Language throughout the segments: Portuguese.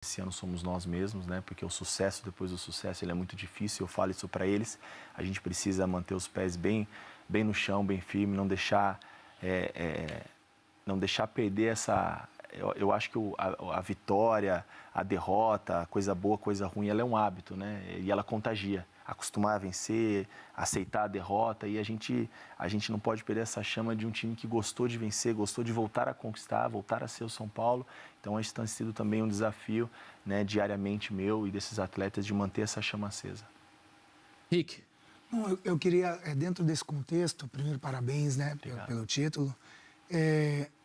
Esse ano somos nós mesmos, né? Porque o sucesso, depois do sucesso, ele é muito difícil. Eu falo isso para eles. A gente precisa manter os pés bem no chão, bem firme, não deixar perder essa. Eu acho que a vitória, a derrota, a coisa boa, a coisa ruim, ela é um hábito, né? E ela contagia. Acostumar a vencer, aceitar a derrota, e a gente não pode perder essa chama de um time que gostou de vencer, gostou de voltar a conquistar, voltar a ser o São Paulo. Então, isso tem sido também um desafio, né, diariamente meu e desses atletas, de manter essa chama acesa. Rick. Não, eu queria, dentro desse contexto, primeiro, parabéns, né, pelo título.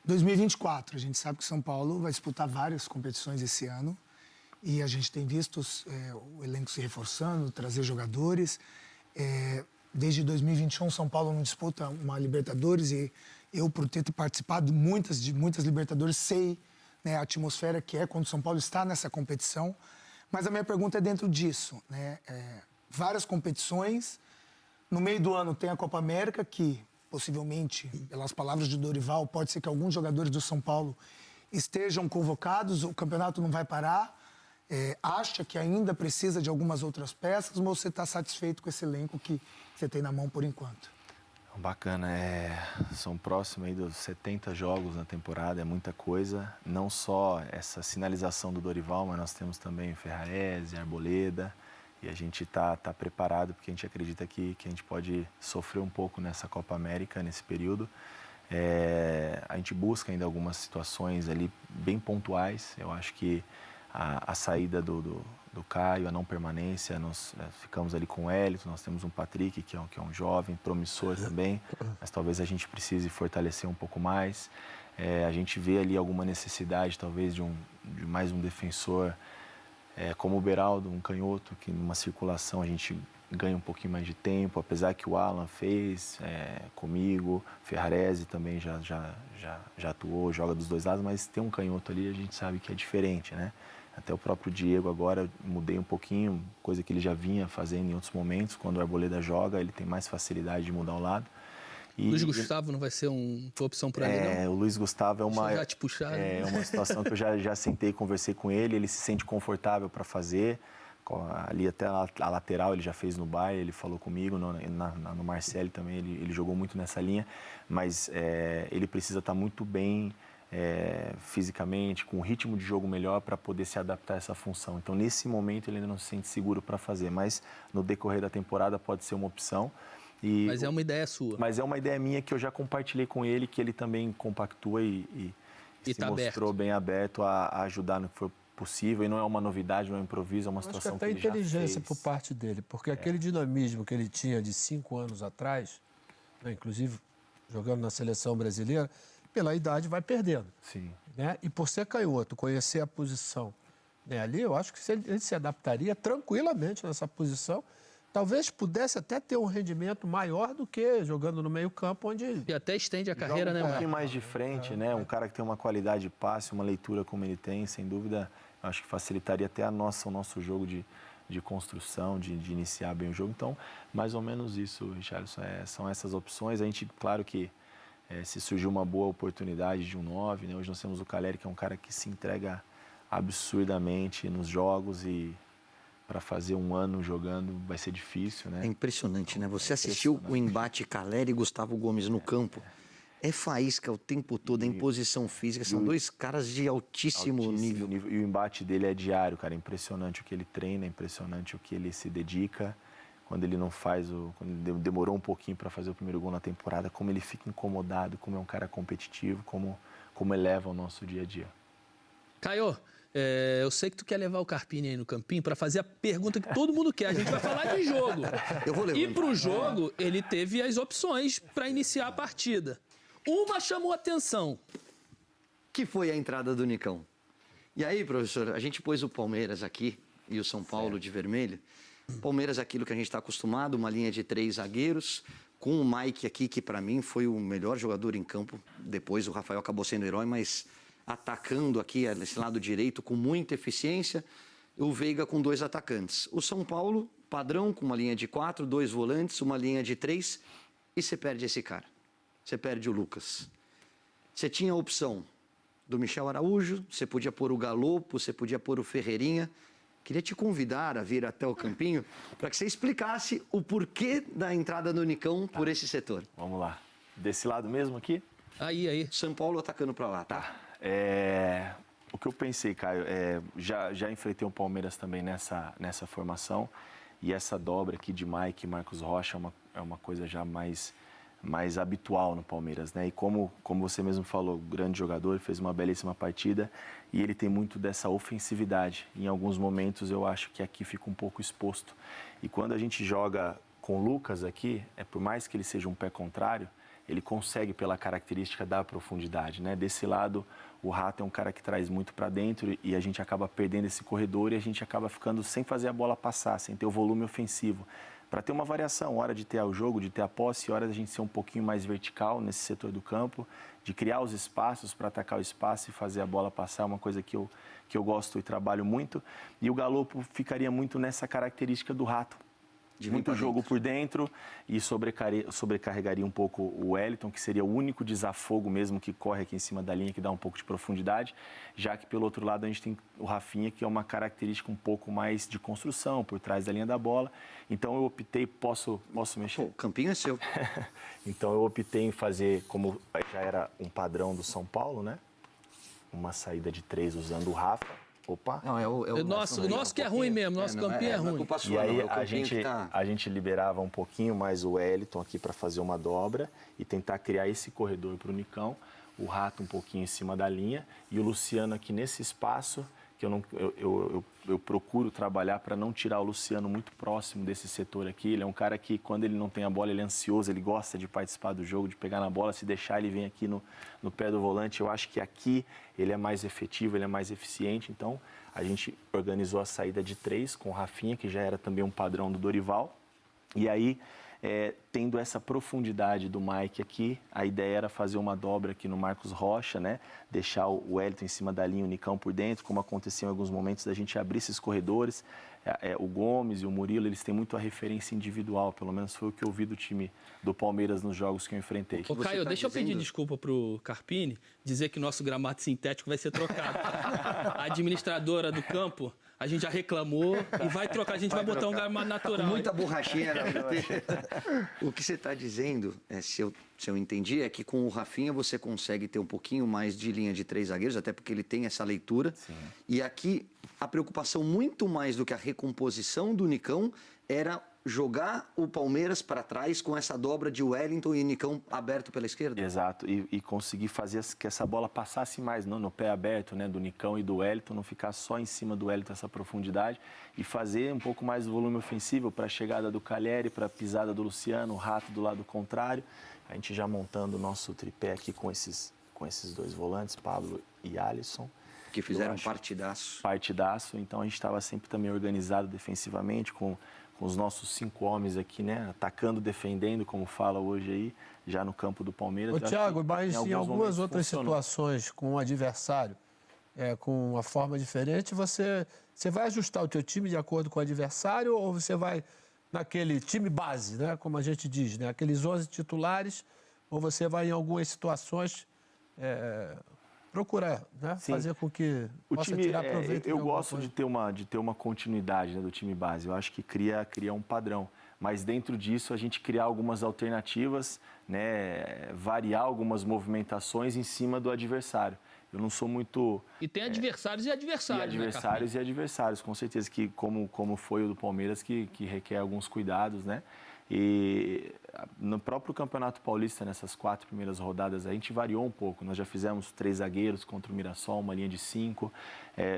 2024, a gente sabe que São Paulo vai disputar várias competições esse ano. E a gente tem visto o elenco se reforçando, trazer jogadores. Desde 2021, São Paulo não disputa uma Libertadores, e eu, por ter participado de muitas Libertadores, sei, né, a atmosfera que é quando São Paulo está nessa competição. Mas a minha pergunta é dentro disso, né? Várias competições. No meio do ano tem a Copa América, que possivelmente, pelas palavras de Dorival, pode ser que alguns jogadores do São Paulo estejam convocados, o campeonato não vai parar. Acha que ainda precisa de algumas outras peças, ou você está satisfeito com esse elenco que você tem na mão por enquanto? Bacana, são próximos aí dos 70 jogos na temporada, é muita coisa. Não só essa sinalização do Dorival, mas nós temos também o Ferrarese, Arboleda, e a gente está preparado, porque a gente acredita que a gente pode sofrer um pouco nessa Copa América, nesse período. A gente busca ainda algumas situações ali bem pontuais. Eu acho que a saída do Caio, a não permanência, nós ficamos ali com o Hélito, nós temos um Patrick, que é um jovem, promissor também, mas talvez a gente precise fortalecer um pouco mais. A gente vê ali alguma necessidade, talvez, de mais um defensor, como o Beraldo, um canhoto, que numa circulação a gente ganha um pouquinho mais de tempo, apesar que o Alan fez comigo, Ferrarese também já atuou, joga dos dois lados, mas tem um canhoto ali, a gente sabe que é diferente, né? Até o próprio Diego agora, mudei um pouquinho, coisa que ele já vinha fazendo em outros momentos. Quando o Arboleda joga, ele tem mais facilidade de mudar o lado. Luiz Gustavo não vai ser uma opção para ele, não? O Luiz Gustavo é uma... Já te puxaram. É uma situação que eu já sentei e conversei com ele, ele se sente confortável para fazer. Ali até a lateral ele já fez no Bayern, ele falou comigo, no Marseille também, ele jogou muito nessa linha. Mas ele precisa estar muito bem... fisicamente, com um ritmo de jogo melhor para poder se adaptar a essa função. Então, nesse momento, ele ainda não se sente seguro para fazer, mas no decorrer da temporada pode ser uma opção. Mas é uma ideia sua. Mas é uma ideia minha que eu já compartilhei com ele, que ele também compactua e se tá mostrou bem aberto a ajudar no que for possível. E não é uma novidade, não é um improviso, é uma situação que ele já fez. Acho que até inteligência por parte dele, porque aquele dinamismo que ele tinha de 5 anos atrás, né, inclusive jogando na seleção brasileira, pela idade vai perdendo. Sim. Né? E por ser canhoto, conhecer a posição, né, ali, eu acho que ele se adaptaria tranquilamente nessa posição. Talvez pudesse até ter um rendimento maior do que jogando no meio-campo, onde... E até estende a carreira, né, um Marcos? pouquinho mais de frente, né? Um cara que tem uma qualidade de passe, uma leitura como ele tem, sem dúvida, acho que facilitaria até o nosso jogo de construção, de iniciar bem o jogo. Então, mais ou menos isso, Richarlison, são essas opções. A gente, claro que se surgiu uma boa oportunidade de um 9, né? Hoje nós temos o Caleri, que é um cara que se entrega absurdamente nos jogos, e para fazer um ano jogando vai ser difícil, né? É impressionante, né? Você assistiu o embate Caleri e Gustavo Gomes no campo. É faísca o tempo todo, é imposição física. São dois caras de altíssimo nível. E o embate dele é diário, cara. É impressionante o que ele treina, é impressionante o que ele se dedica. Quando ele não faz, quando ele demorou um pouquinho para fazer o primeiro gol na temporada, como ele fica incomodado, como é um cara competitivo, como eleva o nosso dia a dia. Caio, eu sei que tu quer levar o Carpini aí no campinho para fazer a pergunta que todo mundo quer. A gente vai falar de jogo. Eu vou levar. E pro jogo, ele teve as opções para iniciar a partida. Uma chamou atenção. Que foi a entrada do Nicão. E aí, professor, a gente pôs o Palmeiras aqui e o São Paulo de vermelho. Palmeiras, aquilo que a gente está acostumado, uma linha de 3 zagueiros, com o Mike aqui, que para mim foi o melhor jogador em campo. Depois o Rafael acabou sendo herói, mas atacando aqui esse lado direito com muita eficiência. O Veiga com 2 atacantes. O São Paulo, padrão, com uma linha de 4, 2 volantes, uma linha de 3, e você perde esse cara. Você perde o Lucas. Você tinha a opção do Michel Araújo, você podia pôr o Galopo, você podia pôr o Ferreirinha. Queria te convidar a vir até o campinho para que você explicasse o porquê da entrada do Nicão por esse setor. Vamos lá. Desse lado mesmo aqui? Aí. São Paulo atacando para lá, tá? O que eu pensei, Caio, já enfrentei o Palmeiras também nessa formação, e essa dobra aqui de Mike e Marcos Rocha é uma coisa já mais habitual no Palmeiras, né? E como você mesmo falou, grande jogador, fez uma belíssima partida e ele tem muito dessa ofensividade. Em alguns momentos eu acho que aqui fica um pouco exposto. E quando a gente joga com o Lucas aqui, por mais que ele seja um pé contrário, ele consegue, pela característica da profundidade, né? Desse lado, o Rato é um cara que traz muito para dentro e a gente acaba perdendo esse corredor e a gente acaba ficando sem fazer a bola passar, sem ter o volume ofensivo. Para ter uma variação, hora de ter o jogo, de ter a posse, hora da gente ser um pouquinho mais vertical nesse setor do campo, de criar os espaços para atacar o espaço e fazer a bola passar, é uma coisa que eu gosto e trabalho muito. E o Galopo ficaria muito nessa característica do Rato. De muito jogo por dentro e sobrecarregaria um pouco o Wellington, que seria o único desafogo mesmo que corre aqui em cima da linha, que dá um pouco de profundidade, já que pelo outro lado a gente tem o Rafinha, que é uma característica um pouco mais de construção, por trás da linha da bola. Então eu optei, posso mexer? O campinho é seu. Então eu optei em fazer, como já era um padrão do São Paulo, né? Uma saída de 3 usando o Rafa. Opa! Não, o nosso que é ruim mesmo, nosso campinho é ruim. E aí a gente liberava um pouquinho mais o Wellington aqui para fazer uma dobra e tentar criar esse corredor para o Nicão, o Rato um pouquinho em cima da linha e o Luciano aqui nesse espaço, que eu procuro trabalhar para não tirar o Luciano muito próximo desse setor aqui. Ele é um cara que, quando ele não tem a bola, ele é ansioso, ele gosta de participar do jogo, de pegar na bola, se deixar ele vem aqui no pé do volante. Eu acho que aqui ele é mais efetivo, ele é mais eficiente. Então, a gente organizou a saída de 3 com o Rafinha, que já era também um padrão do Dorival. E aí, tendo essa profundidade do Mike aqui, a ideia era fazer uma dobra aqui no Marcos Rocha, né? Deixar o Wellington em cima da linha, o Nicão por dentro, como aconteceu em alguns momentos, da gente abrir esses corredores. O Gomes e o Murilo, eles têm muito a referência individual, pelo menos foi o que eu vi do time do Palmeiras nos jogos que eu enfrentei. Ô, Caio, deixa eu pedir desculpa pro Carpini, dizer que nosso gramado sintético vai ser trocado. A administradora do campo, a gente já reclamou e vai trocar, a gente vai botar um gramado natural. Muita borrachinha. O que você está dizendo, se eu entendi, é que com o Rafinha você consegue ter um pouquinho mais de linha de 3 zagueiros, até porque ele tem essa leitura. Sim. E aqui a preocupação muito mais do que a recomposição do Nicão era jogar o Palmeiras para trás com essa dobra de Wellington e Nicão aberto pela esquerda. Exato, e conseguir fazer que essa bola passasse mais no pé aberto, né, do Nicão e do Wellington, não ficar só em cima do Wellington essa profundidade e fazer um pouco mais do volume ofensivo para a chegada do Calheri, para a pisada do Luciano, o Rato do lado contrário. A gente já montando o nosso tripé aqui com esses 2 volantes, Pablo e Alisson. Que fizeram um partidaço. Partidaço, então a gente estava sempre também organizado defensivamente, com os nossos 5 homens aqui, né? Atacando, defendendo, como fala hoje aí, já no campo do Palmeiras. Ô, Thiago, mas em algumas outras situações com o adversário, com uma forma diferente, você vai ajustar o teu time de acordo com o adversário ou você vai naquele time base, né? Como a gente diz, né? Aqueles 11 titulares, ou você vai em algumas situações procurar, né? Fazer com que o possa time, tirar proveito. Eu gosto de ter uma continuidade, né, do time base. Eu acho que cria um padrão. Mas dentro disso a gente criar algumas alternativas, né, variar algumas movimentações em cima do adversário. Eu não sou muito... E tem adversários e adversários, adversários, né, e adversários, com certeza, que como foi o do Palmeiras, que requer alguns cuidados, né? E no próprio Campeonato Paulista, nessas 4 primeiras rodadas, a gente variou um pouco. Nós já fizemos 3 zagueiros contra o Mirassol, uma linha de 5.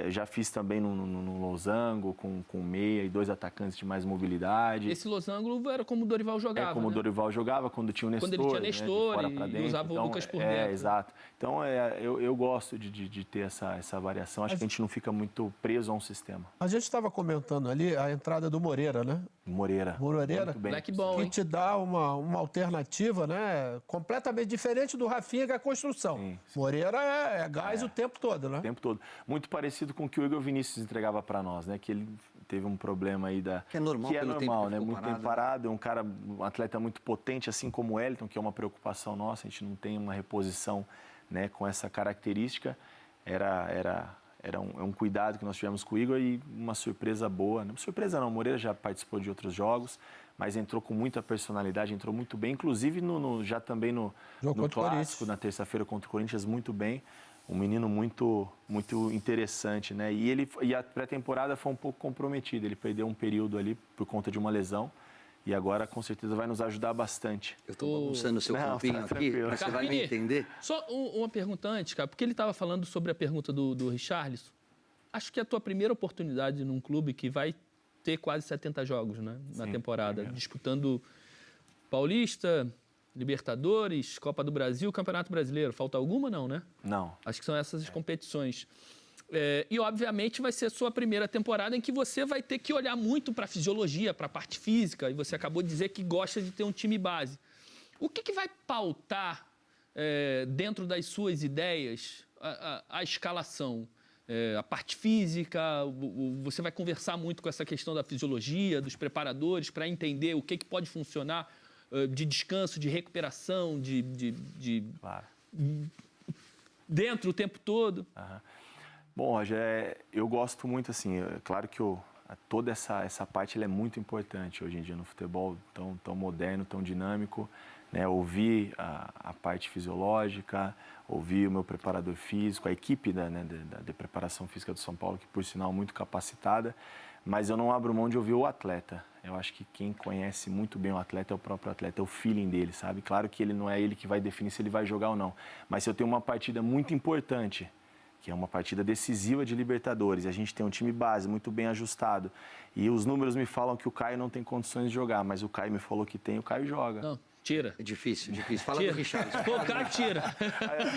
Já fiz também no losango, com meia e 2 atacantes de mais mobilidade. Esse losango era como o Dorival jogava, como né? o Dorival jogava, quando tinha o Nestor. Quando ele tinha Nestor, né, de fora pra dentro. E usava o Lucas por dentro. Exato. Então, eu gosto de ter essa variação. Acho que a gente não fica muito preso a um sistema. A gente estava comentando ali a entrada do Moreira, né? Moreira. Muito bem. Bom, que te dá uma alternativa, né? Completamente diferente do Rafinha, que é a construção. Sim. Moreira é gás o tempo todo, né? O tempo todo. Muito parecido com o que o Igor Vinícius entregava para nós, né? Que ele teve um problema aí Que é normal, né? Muito tempo parado. É um atleta muito potente, assim como o Wellington, que é uma preocupação nossa. A gente não tem uma reposição, né, com essa característica. era um cuidado que nós tivemos com o Igor e uma surpresa boa. Não surpresa não, o Moreira já participou de outros jogos, mas entrou com muita personalidade, entrou muito bem, inclusive já também no clássico, na terça-feira contra o Corinthians, muito bem. Um menino muito interessante, né? E a pré-temporada foi um pouco comprometida, ele perdeu um período ali por conta de uma lesão. E agora, com certeza, vai nos ajudar bastante. Eu estou bagunçando o seu campinho aqui, mas você vai me entender. Só uma pergunta antes, cara, porque ele estava falando sobre a pergunta do Richarlison. Acho que é a tua primeira oportunidade num clube que vai ter quase 70 jogos, né, na temporada, disputando Paulista, Libertadores, Copa do Brasil, Campeonato Brasileiro. Falta alguma, não, né? Não. Acho que são essas as competições. E, obviamente, vai ser a sua primeira temporada em que você vai ter que olhar muito para a fisiologia, para a parte física, e você acabou de dizer que gosta de ter um time base. O que vai pautar, dentro das suas ideias, a escalação? A parte física, você vai conversar muito com essa questão da fisiologia, dos preparadores, para entender o que pode funcionar de descanso, de recuperação, Claro. dentro o tempo todo? Aham. Bom, Roger, eu gosto muito, assim, claro que toda essa parte ela é muito importante hoje em dia no futebol tão moderno, tão dinâmico, né? Ouvir a parte fisiológica, ouvir o meu preparador físico, a equipe da preparação física do São Paulo, que por sinal é muito capacitada, mas eu não abro mão de ouvir o atleta. Eu acho que quem conhece muito bem o atleta é o próprio atleta, é o feeling dele, sabe? Claro que ele não é ele que vai definir se ele vai jogar ou não, mas se eu tenho uma partida muito importante, que é uma partida decisiva de Libertadores, e a gente tem um time base muito bem ajustado, e os números me falam que o Caio não tem condições de jogar, mas o Caio me falou que tem, o Caio joga. Não, tira. É difícil. Fala Tira. do Richarlison. Pô, o cara tira.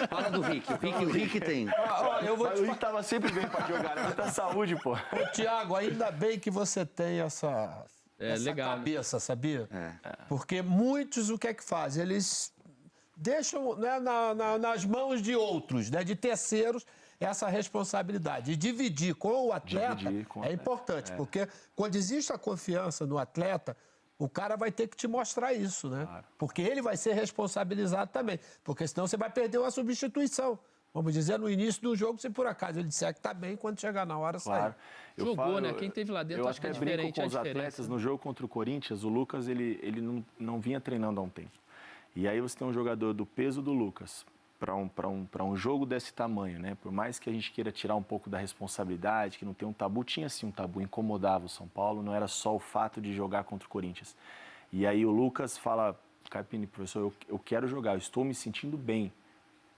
Fala do Rick. O Rick tem. O Rick tava sempre bem para jogar, né? Muita saúde, pô. Ô, Thiago, ainda bem que você tem essa legal, cabeça, sabia? É. Porque muitos, o que é que fazem? Eles deixam, né, nas mãos de outros, né, de terceiros, essa responsabilidade. E dividir com o atleta é importante, porque quando existe a confiança no atleta, o cara vai ter que te mostrar isso, né? Claro. Porque ele vai ser responsabilizado também. Porque senão você vai perder uma substituição. Vamos dizer, no início do jogo, se por acaso ele disser que tá bem, quando chegar na hora, Claro. sai. Jogou, né? Quem teve lá dentro, eu acho que é até brinco diferente com os a diferença. atletas. No jogo contra o Corinthians, o Lucas, ele não vinha treinando há um tempo. E aí você tem um jogador do peso do Lucas, para um jogo desse tamanho, né? Por mais que a gente queira tirar um pouco da responsabilidade, que não tem um tabu, tinha sim um tabu, incomodava o São Paulo, não era só o fato de jogar contra o Corinthians. E aí o Lucas fala, Carpini, professor, eu quero jogar, eu estou me sentindo bem,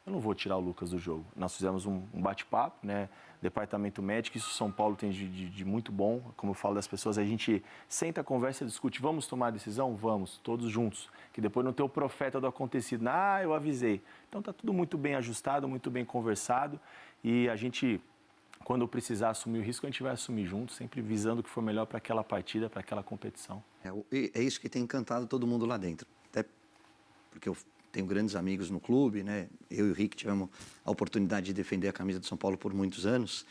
eu não vou tirar o Lucas do jogo. Nós fizemos um bate-papo, né? Departamento médico, isso São Paulo tem de muito bom, como eu falo das pessoas, a gente senta, conversa, discute, vamos tomar a decisão? Vamos, todos juntos, que depois não tem o profeta do acontecido, eu avisei. Então tá tudo muito bem ajustado, muito bem conversado, e a gente, quando precisar assumir o risco, a gente vai assumir junto, sempre visando o que for melhor para aquela partida, para aquela competição. É isso que tem encantado todo mundo lá dentro, até porque eu tenho grandes amigos no clube, né? Eu e o Rick tivemos a oportunidade de defender a camisa do São Paulo por muitos anos.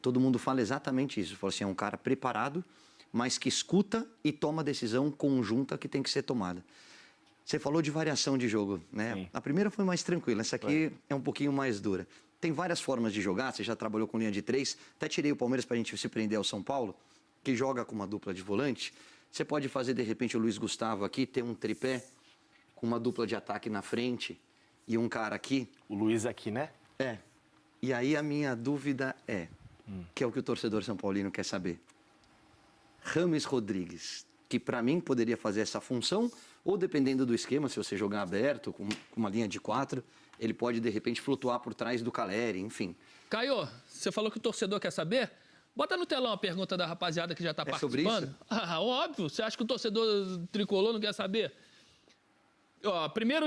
Todo mundo fala exatamente isso. Fala assim, é um cara preparado, mas que escuta e toma a decisão conjunta que tem que ser tomada. Você falou de variação de jogo, né? Sim. A primeira foi mais tranquila, essa aqui é um pouquinho mais dura. Tem várias formas de jogar, você já trabalhou com linha de 3, até tirei o Palmeiras para a gente se prender ao São Paulo, que joga com uma dupla de volante. Você pode fazer, de repente, o Luiz Gustavo aqui, ter um tripé, com uma dupla de ataque na frente e um cara aqui. O Luiz aqui, né? E aí a minha dúvida que é o que o torcedor São Paulino quer saber. Rames Rodrigues, que para mim poderia fazer essa função, ou dependendo do esquema, se você jogar aberto, com uma linha de 4, ele pode de repente flutuar por trás do Caleri, enfim. Caio, você falou que o torcedor quer saber? Bota no telão a pergunta da rapaziada que já está participando. Sobre isso? Óbvio, você acha que o torcedor tricolor não quer saber? Primeiro,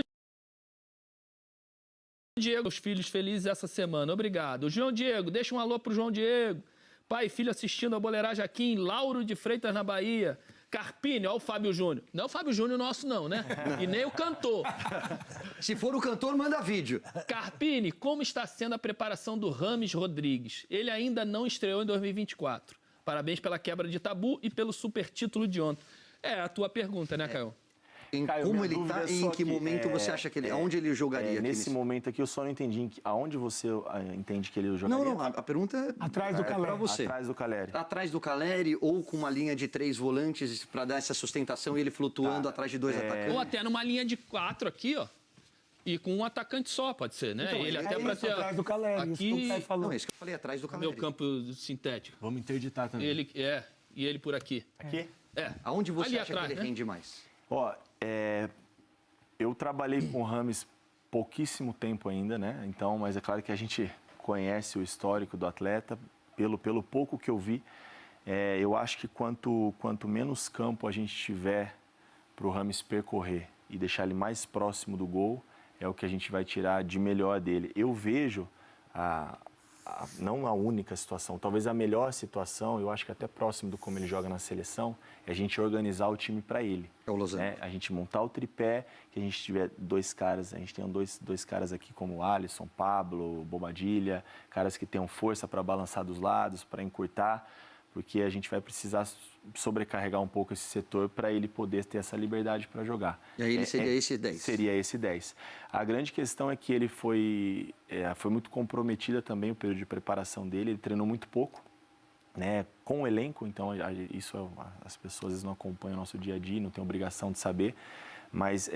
Diego, os filhos felizes essa semana, obrigado. O João Diego, deixa um alô pro João Diego. Pai e filho assistindo a Boleiragem aqui em Lauro de Freitas, na Bahia. Carpini, ó o Fábio Júnior. Não é o Fábio Júnior nosso não, né? E nem o cantor. Se for o cantor, manda vídeo. Carpini, como está sendo a preparação do Rames Rodrigues? Ele ainda não estreou em 2024. Parabéns pela quebra de tabu e pelo super título de ontem. É a tua pergunta, né, Caio? Caio, como minha ele dúvida está é e só em que momento você acha que ele... Onde ele jogaria aqui nesse momento aqui, eu só não entendi aonde você entende que ele jogaria. Não, a pergunta é Atrás do para Caleri. você. Atrás do Caleri. Atrás do Caleri ou com uma linha de 3 volantes para dar essa sustentação e ele flutuando atrás de 2 atacantes? Ou até numa linha de 4 aqui, ó. E com um atacante só, pode ser, né? Então, ele é até isso, para ter atrás do Caleri, isso que o aqui Caio falou. Não, é isso que eu falei, atrás do Caleri. meu campo sintético. Vamos interditar também. E ele por aqui. Aqui? Aonde você Ali acha atrás, que ele né? rende mais? Ó, eu trabalhei com o Rames pouquíssimo tempo ainda, né? Então, mas é claro que a gente conhece o histórico do atleta. Pelo pouco que eu vi, eu acho que quanto menos campo a gente tiver para o Rames percorrer e deixar ele mais próximo do gol, é o que a gente vai tirar de melhor dele. Eu vejo, não a única situação, talvez a melhor situação, eu acho que até próximo do como ele joga na seleção, é a gente organizar o time para ele. É o Lozano. Né? A gente montar o tripé, que a gente tiver 2 caras, a gente tem dois caras aqui como o Alisson, Pablo, Bobadilha, caras que tenham força para balançar dos lados, para encurtar, porque a gente vai precisar sobrecarregar um pouco esse setor para ele poder ter essa liberdade para jogar. E aí ele seria esse 10? Seria esse 10. A grande questão é que ele foi muito comprometida também o período de preparação dele, ele treinou muito pouco, né, com o elenco, então isso as pessoas às vezes não acompanham o nosso dia a dia, não tem obrigação de saber, mas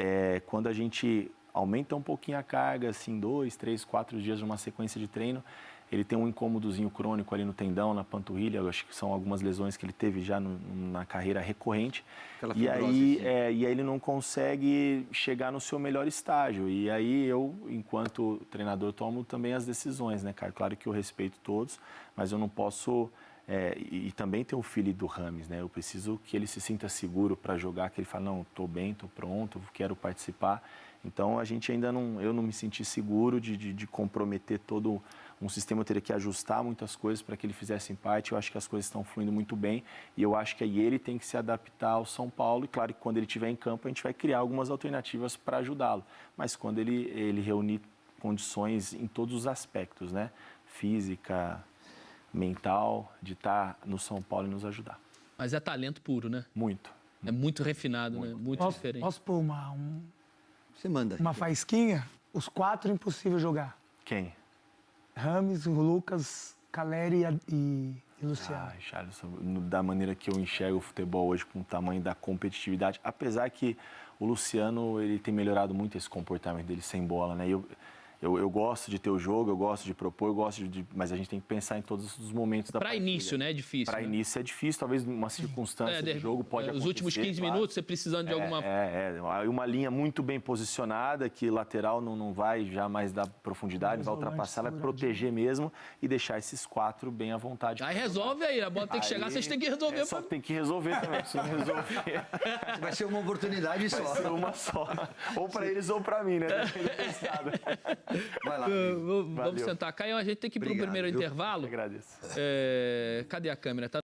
quando a gente aumenta um pouquinho a carga, assim, 2, 3, 4 dias de uma sequência de treino, ele tem um incômodozinho crônico ali no tendão, na panturrilha, eu acho que são algumas lesões que ele teve já na carreira recorrente. E aí ele não consegue chegar no seu melhor estágio. E aí eu, enquanto treinador, tomo também as decisões, né, cara? Claro que eu respeito todos, mas eu não posso... e também tem o filho do Rames, né? Eu preciso que ele se sinta seguro para jogar, que ele fale, não, estou bem, estou pronto, quero participar. Então, a gente ainda eu não me senti seguro de comprometer todo um sistema. Eu teria que ajustar muitas coisas para que ele fizesse parte. Eu acho que as coisas estão fluindo muito bem e eu acho que aí ele tem que se adaptar ao São Paulo. E claro que quando ele estiver em campo, a gente vai criar algumas alternativas para ajudá-lo. Mas quando ele reunir condições em todos os aspectos, né? Física, mental, de estar no São Paulo e nos ajudar. Mas é talento puro, né? Muito. É muito refinado, né? Muito diferente. Posso pôr Você manda. uma faísquinha? Os 4 impossível jogar. Quem? Rames, Lucas, Caleri e Luciano. Charles, da maneira que eu enxergo o futebol hoje, com o tamanho da competitividade, apesar que o Luciano ele tem melhorado muito esse comportamento dele sem bola, né? Eu gosto de ter o jogo, eu gosto de propor, mas a gente tem que pensar em todos os momentos da partida. Para início, né? É difícil. Para início é difícil, talvez uma circunstância do jogo pode acontecer. Os últimos 15 claro. minutos, você precisando de alguma... Uma linha muito bem posicionada, que lateral não vai já mais dar profundidade, não vai ultrapassar, vai proteger mesmo e deixar esses 4 bem à vontade. Aí resolve aí, a bola tem que chegar, vocês têm que resolver. Só tem que resolver também, se não resolver... Vai ser uma oportunidade só. Vai ser uma só. Ou para eles ou para mim, né? Vai lá. Vamos sentar. Caio, a gente tem que ir para o primeiro intervalo. Eu agradeço. Cadê a câmera? Tá